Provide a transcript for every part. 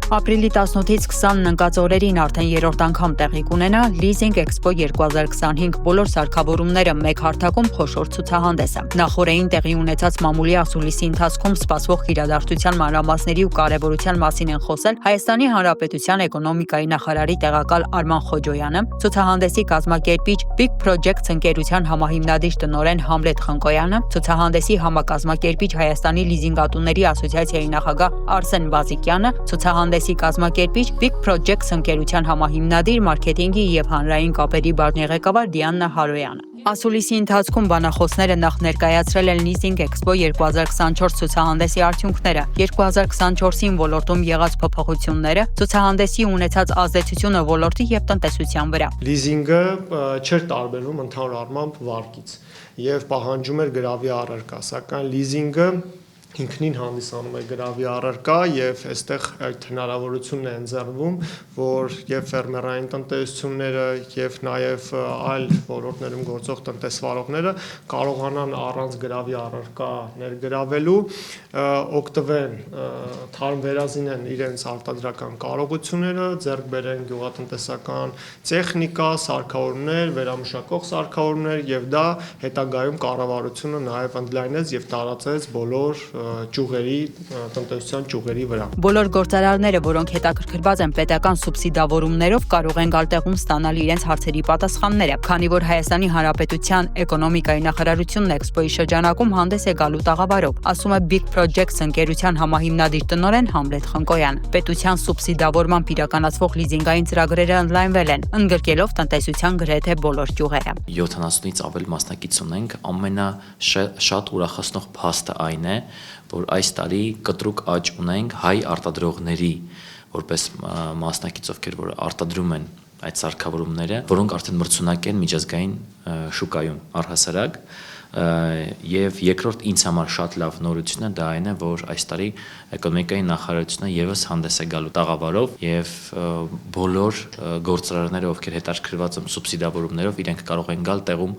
Ապրիլի 18-ից 20-ն ընկած օրերին արդեն երրորդ անգամ տեղի կունենա Leasing Expo 2025 բոլոր սարքավորումները մեկ հարթակում խոշոր ցուցահանդեսը։ Նախորդին տեղի ունեցած մամուլի ասուլիսի ընթացքում սպասվող իրադարձության մանրամասների ու կարևորության մասին են խոսել Հայաստանի Հանրապետության էկոնոմիկայի նախարարի տեղակալ Արման Խոջոյանը, ցուցահանդեսի կազմակերպիչ Big Projects ընկերության համահիմնադիր տնօրեն Համլետ Խնկոյանը, ցուցահանդեսի համակազմակերպիչ Հայաստանի լիզինգատուների ասոցիացիայի նախագահ Արսեն Բազիկյանը, ցուցահանդեսի կազմակերպիչ Big Projects ընկերության համահիմնադիր մարքեթինգի եւ հանրային կապերի բաժնեղեկավար Դիանա Հարոյանը։ Ասուլիսի ընթացքում բանախոսները նախ ներկայացրել են Leasing Expo 2024 ցուցահանդեսի արդյունքները, 2024-ին ոլորտում եղած փոփոխությունները, ցուցահանդեսի ունեցած ազդեցությունը ոլորտի եւ տնտեսության վրա։ Լիզինգը չէր տարբերվում ընդհանուր առմամբ վարկից եւ պահանջում էր գրավի առարկա, սակայն լիզինգը ինքնին հանդիսանում է գրավի առարկա եւ այստեղ այդ հնարավորությունն է ընձեռվում, որ եւ ֆերմերային տնտեսությունները եւ նաեւ այլ ոլորտներում գործող տնտեսվարողները կարողանան առանց գրավի առարկա ներգրավելու օգտվեն թարմ վերազինեն իրենց արտադրական կարողությունները, ձեռք բերեն գյուղատնտեսական տեխնիկա, սարքավորումներ, վերամշակող սարքավորումներ եւ դա հետագայում կառավարությունը նաեւ ընդլայնեց եւ տարածեց բոլոր ճյուղերի տնտեսության ճյուղերի վրա։ Բոլոր գործարարները, որոնք հետաքրքրված են պետական սուբսիդավորումներով, կարող են գալ տեղում ստանալ իրենց հարցերի պատասխանները, քանի որ Հայաստանի Հանրապետության էկոնոմիկայի նախարարությունն էքսպոյի շրջանակում հանդես է գալու տաղավարով, ասում է Big Projects ընկերության համահիմնադիր տնօրեն Համլետ Խնկոյանը։ Պետության սուբսիդավորմամբ իրականացվող լիզինգային ծրագրերը ընդլայնվել են, ընդգրկելով տնտեսության գրեթե բոլոր ճյուղերը։ 70-ից ավել մասնակից ունենք, ամենաշատ ուրախացնող փաստը այն է, որ այս տարի կտրուկ աճ ունենք հայ արտադրողների, որպես մասնակից, ովքեր որ արտադրում են այդ սարքավորումները, որոնք արդեն մրցունակ են միջազգային շուկայում առհասարակ, եւ երկրորդ ինձ համար շատ լավ նորությունը դա այն է, որ այս տարի էկոնոմիկայի նախարարությունը եւս հանդես է գալու տաղավարով եւ բոլոր գործարարները, ովքեր հետաքրքրված են սուբսիդավորումներով, իրենք կարող են գալ տեղում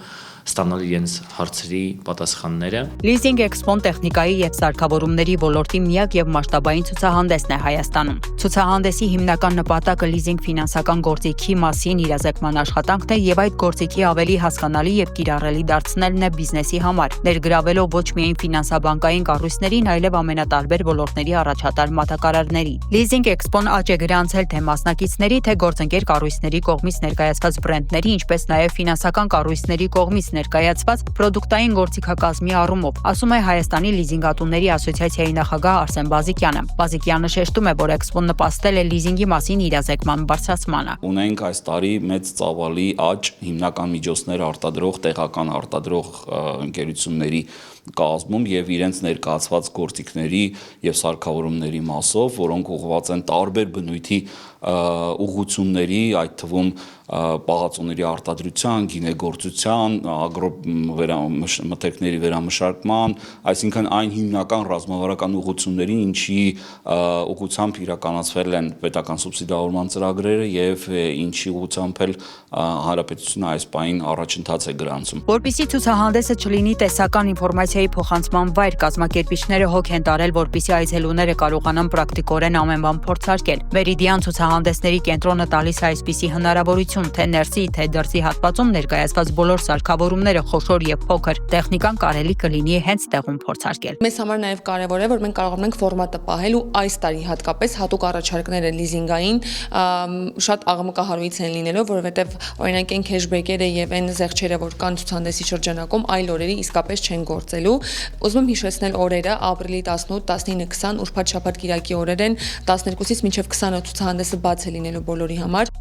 ստանալ իրենց հարցերի պատասխանները։ Leasing Expo-ն տեխնիկայի եւ սարքավորումների ոլորտի միակ եւ մասշտաբային ցուցահանդեսն է Հայաստանում։ Ցուցահանդեսի հիմնական նպատակը լիզինգ ֆինանսական գործիքի մասին իրազեկման աշխատանքն է եւ այդ գործիքի ավելի հասկանալի եւ կիրառելի դարձնելն է բիզնեսի համար, ներգրավելով ոչ միայն ֆինանսաբանկային կառույցներին, այլև ամենատարբեր ոլորտների առաջատար մատակարարների։ Leasing Expo-ն աճ է գրանցել թե մասնակիցների, թե գործընկեր կառույցների կողմից ներկայացված բրենդների, ինչպես նաեւ ֆինանսական կառույցների կողմից ներկայացված պրոդուկտային գործիքակազմի առումով, ասում է Հայաստանի լիզինգատուների ասոցիացիայի նախագահ Արսեն Բազիկյանը։ Բազիկյանը շեշտում է, որ էքսպոն նպաստել է լիզինգի մասին իրազեկման բարձրացմանը։ Ունենք այս տարի մեծ ծավալի աճ հիմնական միջոցներ արտադրող, տեղական արտադրող ընկերությունների կազմում եւ իրենց ներկայացված գործիքների եւ սարքավորումների մասով, որոնք ուղղված են տարբեր բնույթի ուղղությունների, այդ թվում պահածոների արտադրության, գինեգործության, ագրոմթերքների վերամշակման, այսինքն այն հիմնական ռազմավարական ուղղություններին, ինչի ուղղությամբ իրականացվել են պետական սուբսիդավորման ծրագրերը եւ ինչի ուղղությամբ էլ հանրապետությունը այս պահին առաջընթաց է գրանցում։ Որպեսզի ցուցահանդեսը չլինի տեսական ինֆորմացիայի փոխանցման վայր, կազմակերպիչները հոգ են տարել, որպեսզի այցելուները կարողանան պրակտիկորեն ամեն բան փորձարկել։ Մերիդիան ցուցահանդեսների կենտրոնը տալիս է այսպիսի հնարավորություն, թե ներսի, թե դրսի հատվածում ներկայացված բոլոր սարքավորումները խոշոր եւ փոքր տեխնիկան կարելի կլինի հենց տեղում փորձարկել։ Մեզ համար նաեւ կարեւոր է, որ մենք կարող ենք ֆորմատը պահել ու այս տարի հատկապես հատուկ առաջարկները լիզինգային շատ աղմկահարույց են լինելով, որովհետեւ օրինակ այն քեշբեքերը եւ այն զեղչերը, որ կան ցուցահանդեսի շրջանակում, այլ օրերի իսկապես չեն գործելու։ Ուզում եմ հիշեցնել օրերը ապրիլի 18, 19, 20 ուրբաթ շաբաթ կիրակի օրեր են 12-ից մինչև 20-ը ցուցահանդեսը բաց է լինելու բոլորի համար։